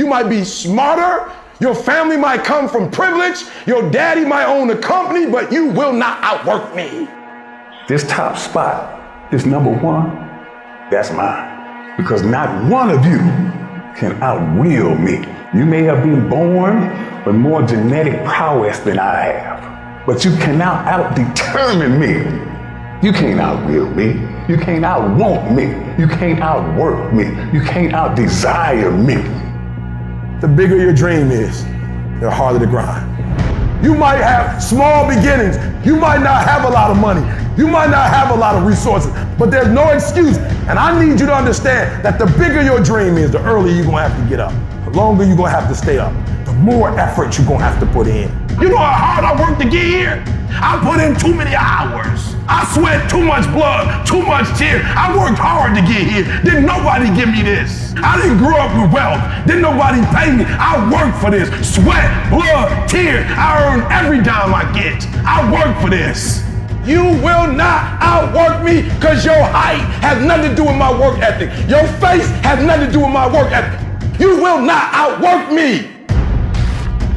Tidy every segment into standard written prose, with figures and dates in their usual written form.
You might be smarter, your family might come from privilege, your daddy might own a company, but you will not outwork me. This top spot, this number one, that's mine. Because not one of you can outwill me. You may have been born with more genetic prowess than I have, but you cannot out-determine me. You can't outwill me. You can't outwant me. You can't outwork me. You can't outdesire me. The bigger your dream is, the harder the grind. You might have small beginnings. You might not have a lot of money. You might not have a lot of resources, but there's no excuse. And I need you to understand that the bigger your dream is, the earlier you're gonna have to get up. The longer you're gonna have to stay up. The more effort you're gonna have to put in. You know how hard I worked to get here? I put in too many hours. I sweat too much blood, too much tears. I worked hard to get here. Didn't nobody give me this. I didn't grow up with wealth. Didn't nobody pay me. I worked for this. Sweat, blood, tears. I earn every dime I get. I work for this. You will not outwork me because your height has nothing to do with my work ethic. Your face has nothing to do with my work ethic. You will not outwork me.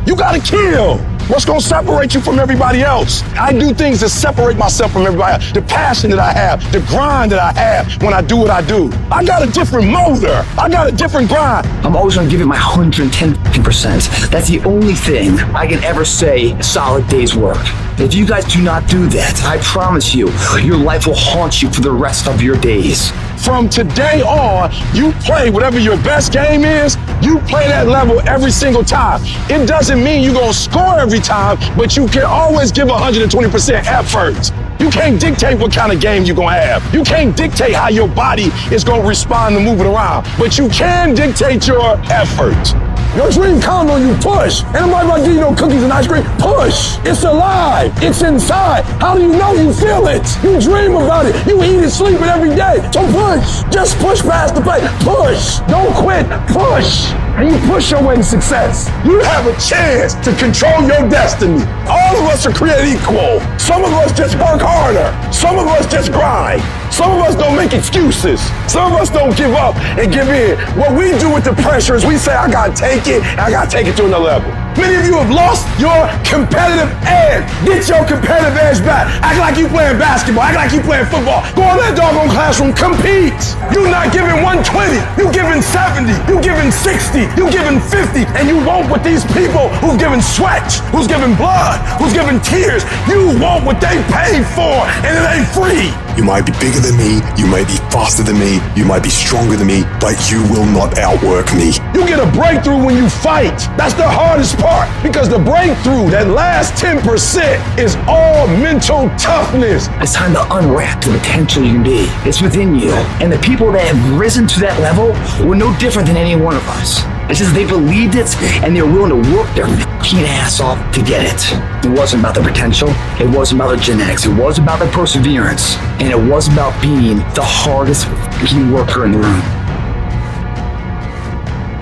You gotta kill. What's gonna separate you from everybody else? I do things to separate myself from everybody else. The passion that I have, the grind that I have when I do what I do. I got a different motor. I got a different grind. I'm always gonna give it my 110%. That's the only thing I can ever say a solid day's work. If you guys do not do that, I promise you, your life will haunt you for the rest of your days. From today on, you play whatever your best game is, you play that level every single time. It doesn't mean you're gonna score every time, but you can always give 120% effort. You can't dictate what kind of game you're gonna have. You can't dictate how your body is gonna respond to moving around, but you can dictate your effort. Your dream comes when you push. And I'm not give you no cookies and ice cream. Push. It's alive. It's inside. How do you know you feel it? You dream about it. You eat it, sleep it every day. So push. Just push past the pain. Push. Don't quit. Push. And you push your way to success. You have a chance to control your destiny. All of us are created equal. Some of us just work harder. Some of us just grind. Some of us don't make excuses. Some of us don't give up and give in. What we do with the pressure is we say, I gotta take it, and I gotta take it to another level. Many of you have lost your competitive edge. Get your competitive edge back. Act like you playing basketball. Act like you playing football. Go in that doggone classroom, compete. You're not giving 120. You're giving 70. You're giving 60. You're giving 50. And you want what these people who've given sweat, who's given blood, who's given tears, you want what they paid for, and it ain't free. You might be bigger than me, you might be faster than me, you might be stronger than me, but you will not outwork me. You get a breakthrough when you fight. That's the hardest part, because the breakthrough, that last 10%, is all mental toughness. It's time to unwrap the potential you can be. It's within you. And the people that have risen to that level were no different than any one of us. It's just they believed it and they're willing to work their fucking ass off to get it. It wasn't about the potential. It wasn't about the genetics. It was about the perseverance. And it was about being the hardest fucking worker in the room.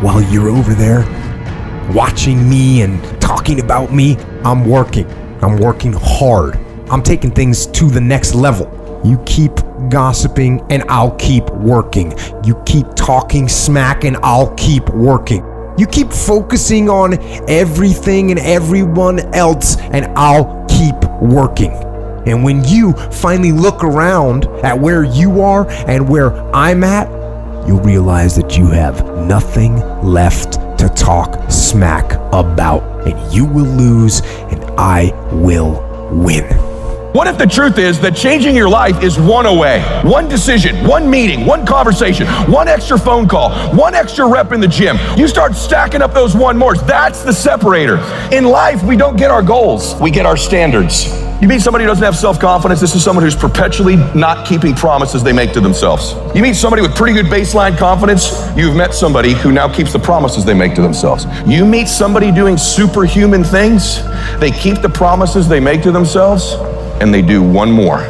While you're over there watching me and talking about me, I'm working. I'm working hard. I'm taking things to the next level. You keep gossiping and I'll keep working. You keep talking smack and I'll keep working. You keep focusing on everything and everyone else and I'll keep working. And when you finally look around at where you are and where I'm at, you'll realize that you have nothing left to talk smack about. And you will lose and I will win. What if the truth is that changing your life is one away? One decision, one meeting, one conversation, one extra phone call, one extra rep in the gym. You start stacking up those one mores. That's the separator. In life, we don't get our goals. We get our standards. You meet somebody who doesn't have self-confidence. This is someone who's perpetually not keeping promises they make to themselves. You meet somebody with pretty good baseline confidence. You've met somebody who now keeps the promises they make to themselves. You meet somebody doing superhuman things. They keep the promises they make to themselves, and they do one more.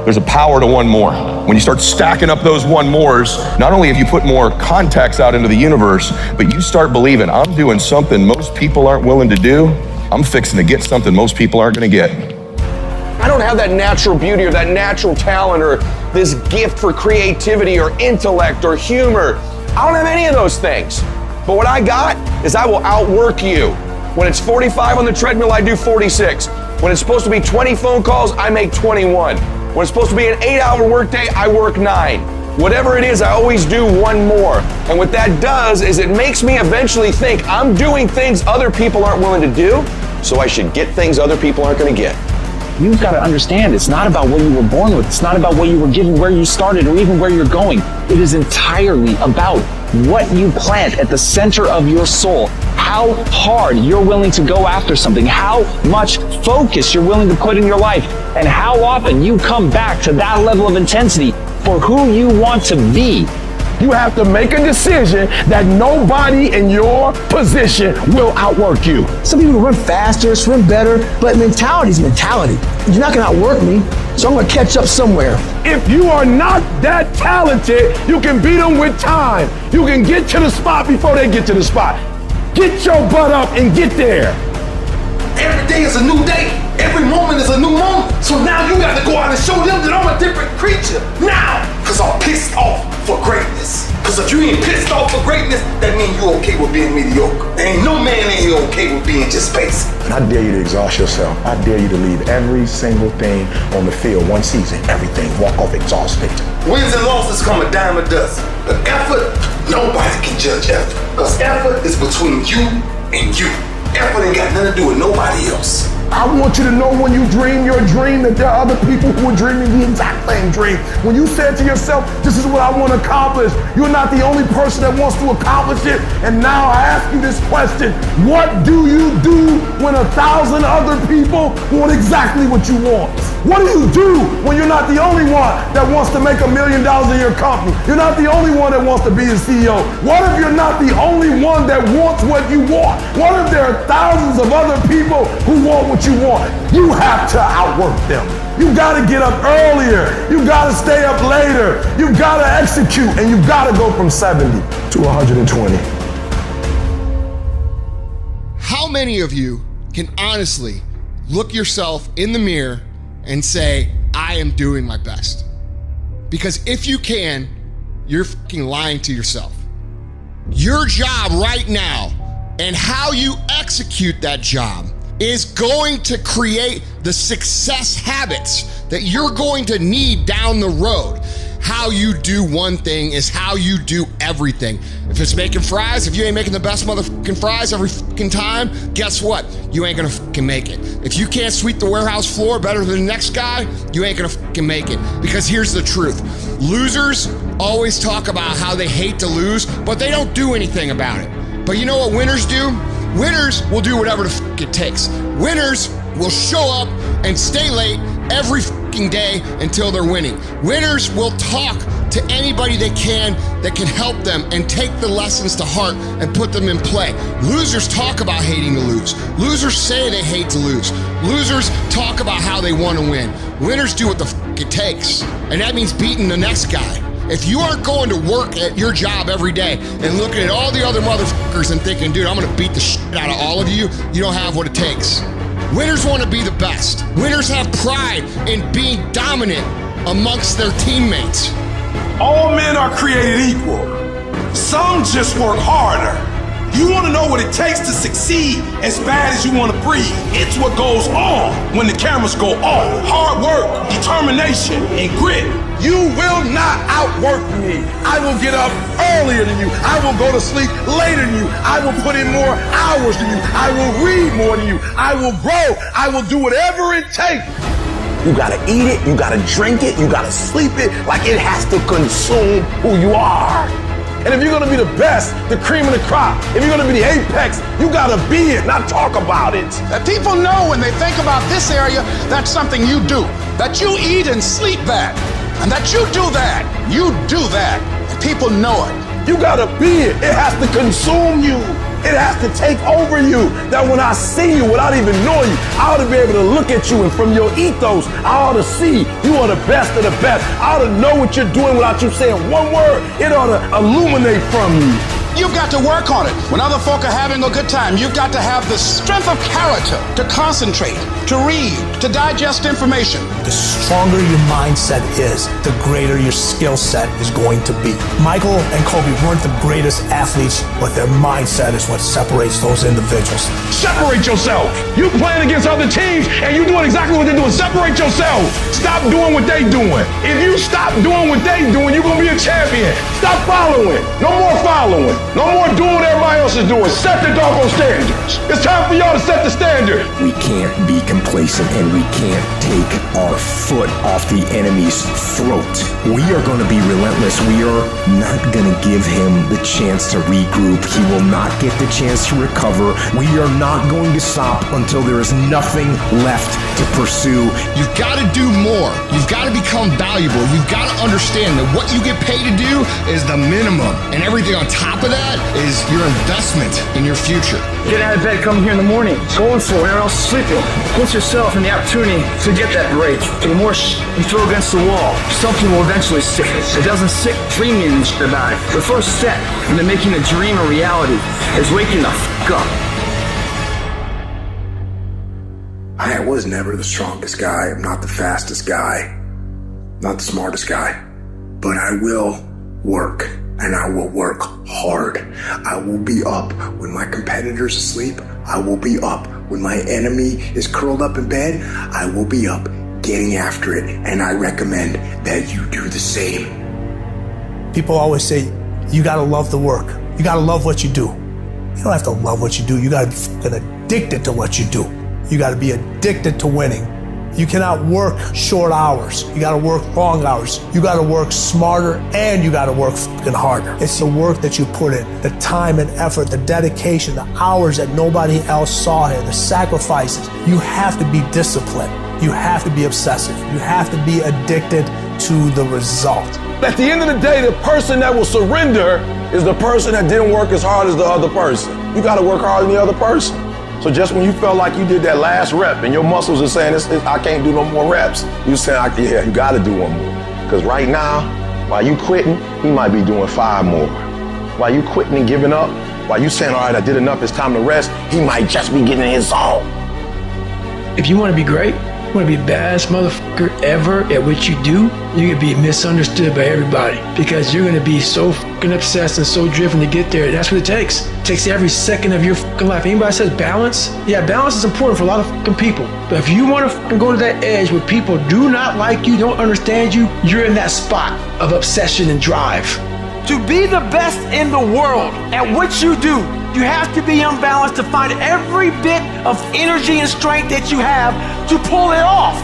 There's a power to one more. When you start stacking up those one mores, not only have you put more contacts out into the universe, but you start believing, I'm doing something most people aren't willing to do. I'm fixing to get something most people aren't gonna get. I don't have that natural beauty or that natural talent or this gift for creativity or intellect or humor. I don't have any of those things. But what I got is I will outwork you. When it's 45 on the treadmill, I do 46. When it's supposed to be 20 phone calls, I make 21. When it's supposed to be an 8-hour workday, I work 9. Whatever it is, I always do one more. And what that does is it makes me eventually think I'm doing things other people aren't willing to do, so I should get things other people aren't going to get. You've got to understand, it's not about what you were born with. It's not about what you were given, where you started, or even where you're going. It is entirely about what you plant at the center of your soul, how hard you're willing to go after something, how much focus you're willing to put in your life, and how often you come back to that level of intensity for who you want to be. You have to make a decision that nobody in your position will outwork you. Some people run faster, swim better, but mentality is mentality. You're not gonna outwork me, so I'm gonna catch up somewhere. If you are not that talented, you can beat them with time. You can get to the spot before they get to the spot. Get your butt up and get there. Every day is a new day. Every moment is a new moment. So now you got to go out and show them that I'm a different creature. Now, because I'm pissed off for greatness. Because if you ain't pissed off for greatness, that means you're okay with being mediocre. There ain't no man in here okay with being just basic. And I dare you to exhaust yourself. I dare you to leave every single thing on the field one season. Everything. Walk off exhausted. Wins and losses come a dime a dozen. But effort, nobody can judge effort. Because effort is between you and you. Effort ain't got nothing to do with nobody else. I want you to know when you dream your dream that there are other people who are dreaming the exact same dream. When you said to yourself, this is what I want to accomplish, you're not the only person that wants to accomplish it. And now I ask you this question, what do you do when 1,000 other people want exactly what you want? What do you do when you're not the only one that wants to make $1 million in your company? You're not the only one that wants to be a CEO. What if you're not the only one that wants what you want? What if there are thousands of other people who want what you want? You have to outwork them. You gotta get up earlier. You gotta stay up later. You gotta execute, and you gotta go from 70 to 120. How many of you can honestly look yourself in the mirror and say, I am doing my best? Because if you can, you're fucking lying to yourself. Your job right now and how you execute that job is going to create the success habits that you're going to need down the road. How you do one thing is how you do everything. If it's making fries, if you ain't making the best motherfucking fries every fucking time, guess what? You ain't gonna fucking make it. If you can't sweep the warehouse floor better than the next guy, you ain't gonna fucking make it. Because here's the truth. Losers always talk about how they hate to lose, but they don't do anything about it. But you know what winners do? Winners will do whatever the fuck it takes. Winners will show up and stay late every fucking day until they're winning. Winners will talk to anybody they can that can help them and take the lessons to heart and put them in play. Losers talk about hating to lose. Losers say they hate to lose. Losers talk about how they want to win. Winners do what the fuck it takes. And that means beating the next guy. If you aren't going to work at your job every day and looking at all the other motherfuckers and thinking, dude, I'm gonna beat the shit out of all of you, you don't have what it takes. Winners want to be the best. Winners have pride in being dominant amongst their teammates. All men are created equal. Some just work harder. You want to know what it takes to succeed as bad as you want to breathe. It's what goes on when the cameras go off. Hard work, determination, and grit. You will not outwork me. I will get up earlier than you. I will go to sleep later than you. I will put in more hours than you. I will read more than you. I will grow. I will do whatever it takes. You gotta eat it, you gotta drink it, you gotta sleep it, like it has to consume who you are. And if you're gonna be the best, the cream of the crop, if you're gonna be the apex, you gotta be it, not talk about it. That people know when they think about this area, that's something you do. That you eat and sleep that. And that you do that. You do that. And people know it. You gotta be it. It has to consume you. It has to take over you. That when I see you without even knowing you, I ought to be able to look at you, and from your ethos, I ought to see you are the best of the best. I ought to know what you're doing without you saying one word. It ought to illuminate from you. You've got to work on it. When other folk are having a good time, you've got to have the strength of character to concentrate, to read, to digest information. The stronger your mindset is, the greater your skill set is going to be. Michael and Kobe weren't the greatest athletes, but their mindset is what separates those individuals. Separate yourself. You playing against other teams and you doing exactly what they're doing. Separate yourself. Stop doing what they doing. If you stop doing what they doing, you're gonna be a champion. Stop following. No more following. No more doing what everybody else is doing. Set the doggone standards. It's time for y'all to set the standard. We can't be complacent and we can't take our foot off the enemy's throat. We are going to be relentless. We are not going to give him the chance to regroup. He will not get the chance to recover. We are not going to stop until there is nothing left to pursue. You've got to do more. You've got to become valuable. You've got to understand that what you get paid to do is the minimum. And everything on top of that is your investment in your future. Get out of bed, come here in the morning, going for it, everyone else is sleeping. Put yourself in the opportunity to get that break. The more you throw against the wall, something will eventually stick. If it doesn't stick, dreaming about it. The first step into making a dream a reality is waking the f*** up. I was never the strongest guy. I'm not the fastest guy. Not the smartest guy. But I will work. And I will work hard. I will be up when my competitor's asleep. I will be up when my enemy is curled up in bed. I will be up getting after it. And I recommend that you do the same. People always say, you gotta love the work. You gotta love what you do. You don't have to love what you do. You gotta be fucking addicted to what you do. You gotta be addicted to winning. You cannot work short hours. You gotta work long hours. You gotta work smarter and you gotta work fucking harder. It's the work that you put in, the time and effort, the dedication, the hours that nobody else saw here, the sacrifices. You have to be disciplined. You have to be obsessive. You have to be addicted to the result. At the end of the day, the person that will surrender is the person that didn't work as hard as the other person. You gotta work harder than the other person. So just when you felt like you did that last rep and your muscles are saying, I can't do no more reps, you saying, yeah, you gotta do one more. Because right now, while you quitting, he might be doing 5 more. While you quitting and giving up, while you saying, all right, I did enough, it's time to rest, he might just be getting in his zone. If you want to be great, you want to be the baddest motherfucker ever at what you do, you're going to be misunderstood by everybody because you're going to be so fucking obsessed and so driven to get there. That's what it takes. It takes every second of your fucking life. Anybody says balance? Yeah, balance is important for a lot of fucking people. But if you want to fucking go to that edge where people do not like you, don't understand you, you're in that spot of obsession and drive. To be the best in the world at what you do, you have to be unbalanced to find every bit of energy and strength that you have to pull it off.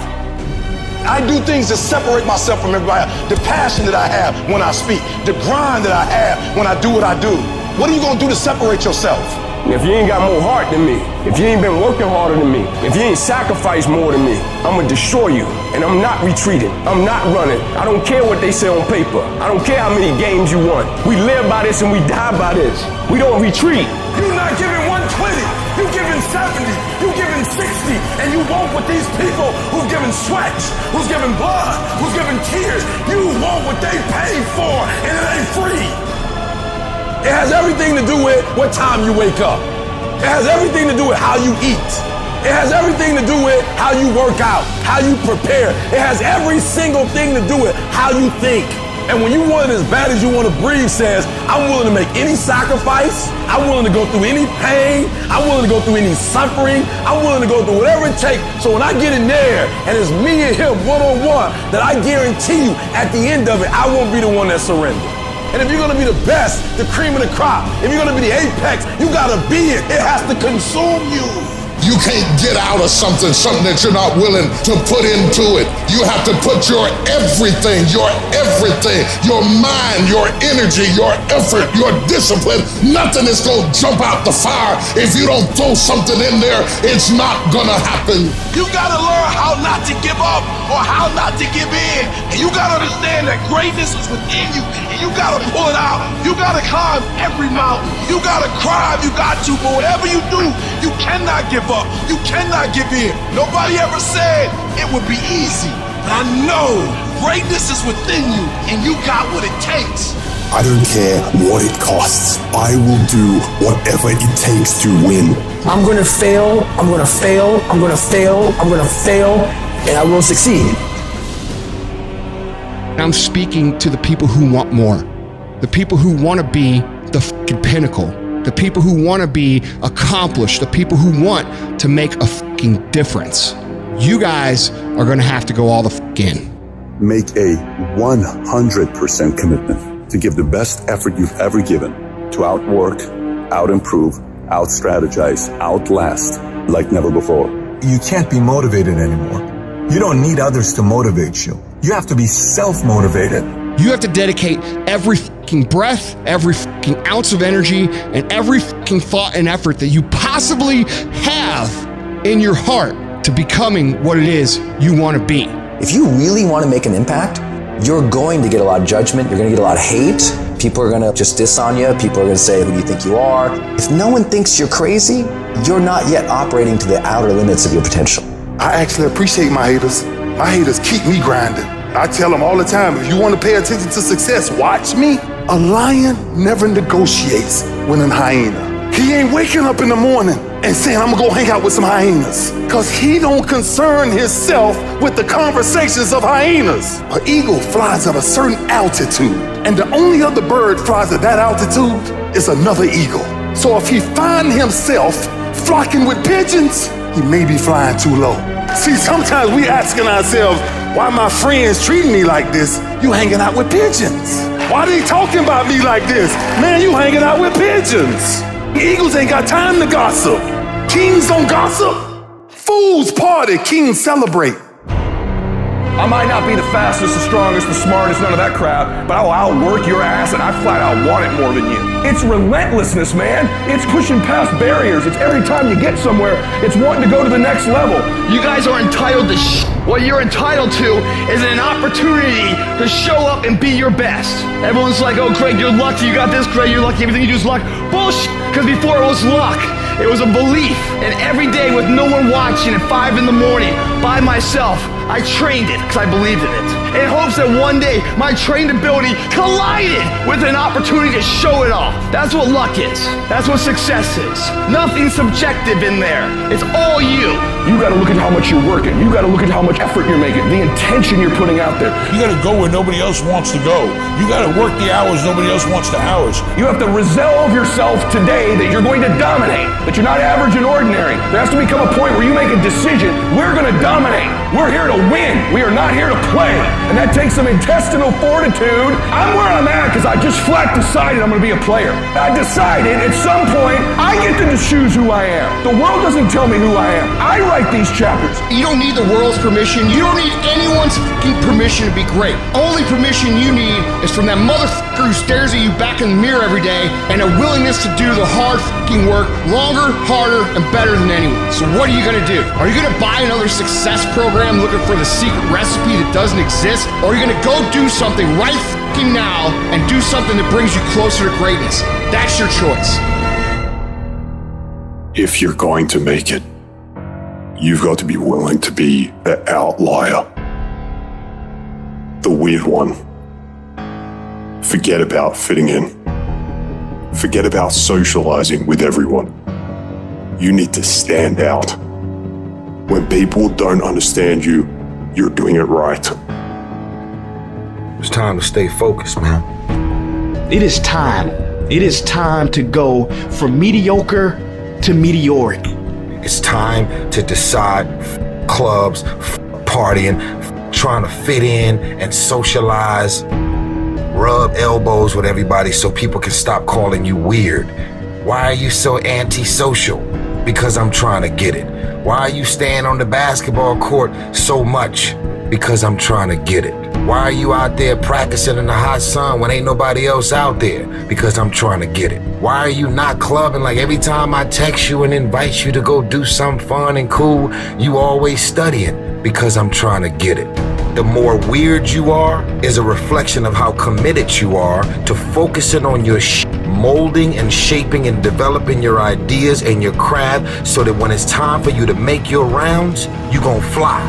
I do things to separate myself from everybody else. The passion that I have when I speak, the grind that I have when I do what I do. What are you gonna do to separate yourself? If you ain't got more heart than me, if you ain't been working harder than me, if you ain't sacrificed more than me, I'm gonna destroy you. And I'm not retreating. I'm not running. I don't care what they say on paper. I don't care how many games you won. We live by this and we die by this. We don't retreat. You're not giving 120. You're giving 70. You're giving 60. And you want what these people who've given sweat, who's given blood, who's given tears, you want what they paid for, and it ain't free. It has everything to do with what time you wake up. It has everything to do with how you eat. It has everything to do with how you work out, how you prepare. It has every single thing to do with how you think. And when you want it as bad as you want to breathe says, I'm willing to make any sacrifice. I'm willing to go through any pain. I'm willing to go through any suffering. I'm willing to go through whatever it takes. So when I get in there and it's me and him one-on-one, that I guarantee you at the end of it, I won't be the one that surrenders. And if you're gonna be the best, the cream of the crop, if you're gonna be the apex, you gotta be it. It has to consume you. You can't get out of something that you're not willing to put into it. You have to put your everything, your mind, your energy, your effort, your discipline. Nothing is gonna jump out the fire if you don't throw something in there. It's not gonna happen. You gotta learn how not to give up or how not to give in. And you gotta understand that greatness is within you. And you gotta pull it out. You gotta climb every mountain. You gotta cry if you got to, but whatever you do, you cannot give up. You cannot give in. Nobody ever said it would be easy. But I know greatness is within you, and you got what it takes. I don't care what it costs. I will do whatever it takes to win. I'm going to fail, I'm going to fail, I'm going to fail, I'm going to fail, and I will succeed. I'm speaking to the people who want more, the people who want to be the fucking pinnacle, the people who want to be accomplished, the people who want to make a fucking difference. You guys are going to have to go all the fuck in. Make a 100% commitment to give the best effort you've ever given to outwork, out-improve, out-strategize, outlast like never before. You can't be motivated anymore. You don't need others to motivate you. You have to be self-motivated. You have to dedicate every fucking breath, every fucking ounce of energy, and every fucking thought and effort that you possibly have in your heart to becoming what it is you want to be. If you really want to make an impact, you're going to get a lot of judgment. You're going to get a lot of hate. People are going to just diss on you. People are going to say, who do you think you are? If no one thinks you're crazy, you're not yet operating to the outer limits of your potential. I actually appreciate my haters. My haters keep me grinding. I tell them all the time, if you want to pay attention to success, watch me. A lion never negotiates with a hyena. He ain't waking up in the morning and saying, I'm gonna go hang out with some hyenas. Cause he don't concern himself with the conversations of hyenas. An eagle flies at a certain altitude, and the only other bird flies at that altitude is another eagle. So if he find himself flocking with pigeons, he may be flying too low. See, sometimes we asking ourselves, why my friends treating me like this? You hanging out with pigeons. Why they talking about me like this? Man, you hanging out with pigeons. Eagles ain't got time to gossip. Kings don't gossip. Fools party, kings celebrate. I might not be the fastest, the strongest, the smartest, none of that crap, but I'll outwork your ass and I flat out want it more than you. It's relentlessness, man. It's pushing past barriers. It's every time you get somewhere, it's wanting to go to the next level. You guys are entitled to What you're entitled to is an opportunity to show up and be your best. Everyone's like, oh, Craig, you're lucky. You got this, Craig, you're lucky. Everything you do is luck. Bullshit, because before it was luck. It was a belief. And every day with no one watching at 5 in the morning by myself, I trained it because I believed in it. In hopes that one day my trained ability collided with an opportunity to show it off. That's what luck is. That's what success is. Nothing subjective in there. It's all you. You gotta look at how much you're working. You gotta look at how much effort you're making, the intention you're putting out there. You gotta go where nobody else wants to go. You gotta work the hours nobody else wants to hours. You have to resolve yourself today that you're going to dominate, that you're not average and ordinary. There has to become a point where you make a decision. We're gonna dominate. We're here to win. We are not here to play. And that takes some intestinal fortitude. I'm where I'm at because I just flat decided I'm gonna be a player. I decided at some point I get to choose who I am. The world doesn't tell me who I am. I write these chapters. You don't need the world's permission. You don't need anyone's fucking permission to be great. Only permission you need is from that motherfucker who stares at you back in the mirror every day and a willingness to do the hard fucking work longer, harder, and better than anyone. So what are you gonna do? Are you gonna buy another success program looking for the secret recipe that doesn't exist? Or are you gonna go do something right fucking now and do something that brings you closer to greatness? That's your choice. If you're going to make it, you've got to be willing to be the outlier, the weird one. Forget about fitting in. Forget about socializing with everyone. You need to stand out. When people don't understand you, you're doing it right. It's time to stay focused, man. It is time. It is time to go from mediocre to meteoric. It's time to decide clubs, partying, trying to fit in and socialize, rub elbows with everybody so people can stop calling you weird. Why are you so antisocial? Because I'm trying to get it. Why are you staying on the basketball court so much? Because I'm trying to get it. Why are you out there practicing in the hot sun when ain't nobody else out there? Because I'm trying to get it. Why are you not clubbing like every time I text you and invite you to go do something fun and cool, you always studying? Because I'm trying to get it. The more weird you are is a reflection of how committed you are to focusing on your molding and shaping and developing your ideas and your craft so that when it's time for you to make your rounds, you gon' fly.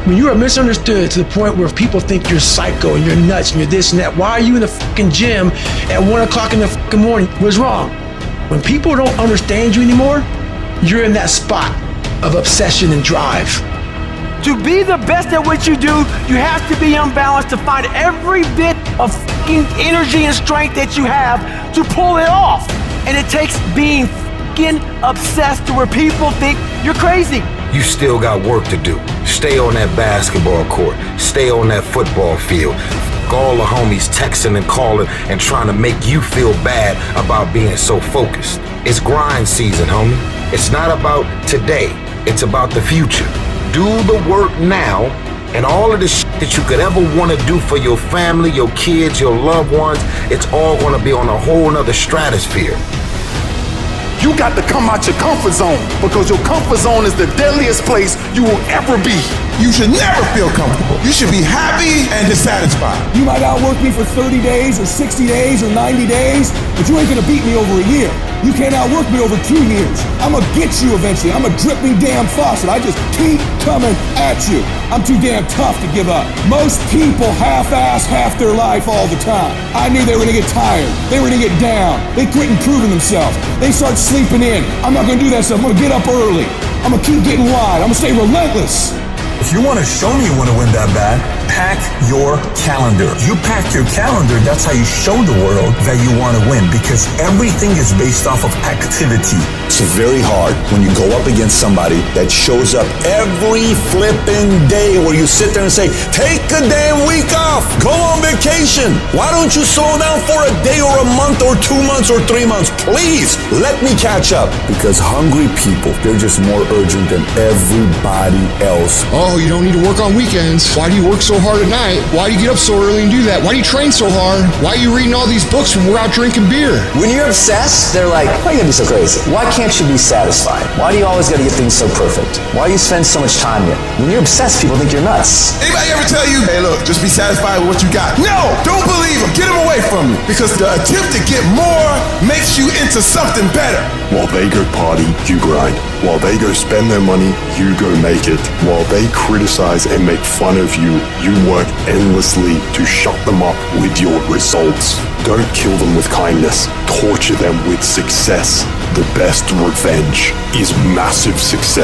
When you are misunderstood to the point where people think you're psycho and you're nuts and you're this and that, why are you in the fucking gym at 1 o'clock in the fucking morning? What's wrong? When people don't understand you anymore, you're in that spot of obsession and drive. To be the best at what you do, you have to be unbalanced to find every bit of fucking energy and strength that you have to pull it off. And it takes being fucking obsessed to where people think you're crazy. You still got work to do. Stay on that basketball court. Stay on that football field. All the homies texting and calling and trying to make you feel bad about being so focused. It's grind season, homie. It's not about today. It's about the future. Do the work now, and all of the shit that you could ever want to do for your family, your kids, your loved ones, it's all going to be on a whole nother stratosphere. You got to come out your comfort zone, because your comfort zone is the deadliest place you will ever be. You should never feel comfortable. You should be happy and dissatisfied. You might outwork me for 30 days or 60 days or 90 days, but you ain't gonna beat me over a year. You can't outwork me over 2 years. I'm gonna get you eventually. I'm a dripping damn faucet. I just keep coming at you. I'm too damn tough to give up. Most people half-ass half their life all the time. I knew they were gonna get tired. They were gonna get down. They quit improving themselves. They start sleeping in. I'm not gonna do that stuff. I'm gonna get up early. I'm gonna keep getting wide. I'm gonna stay relentless. If you want to show me you want to win that bad, pack your calendar. You pack your calendar, that's how you show the world that you want to win, because everything is based off of activity. It's very hard when you go up against somebody that shows up every flipping day where you sit there and say, take a damn week off, go on vacation. Why don't you slow down for a day or a month or 2 months or 3 months? Please, let me catch up. Because hungry people, they're just more urgent than everybody else. Oh, you don't need to work on weekends. Why do you work so hard at night? Why do you get up so early and do that? Why do you train so hard? Why are you reading all these books when we're out drinking beer? When you're obsessed, they're like, why are you gonna be so crazy? Why can't you be satisfied? Why do you always gotta get things so perfect? Why do you spend so much time here? When you're obsessed, people think you're nuts. Anybody ever tell you, hey look, just be satisfied with what you got? No! Don't believe them. Get them away from you. Because the attempt to get more makes you into something better. While they go party, you grind. While they go spend their money, you go make it. While they criticize and make fun of you, you work endlessly to shut them up with your results. Don't kill them with kindness. Torture them with success. The best revenge is massive success.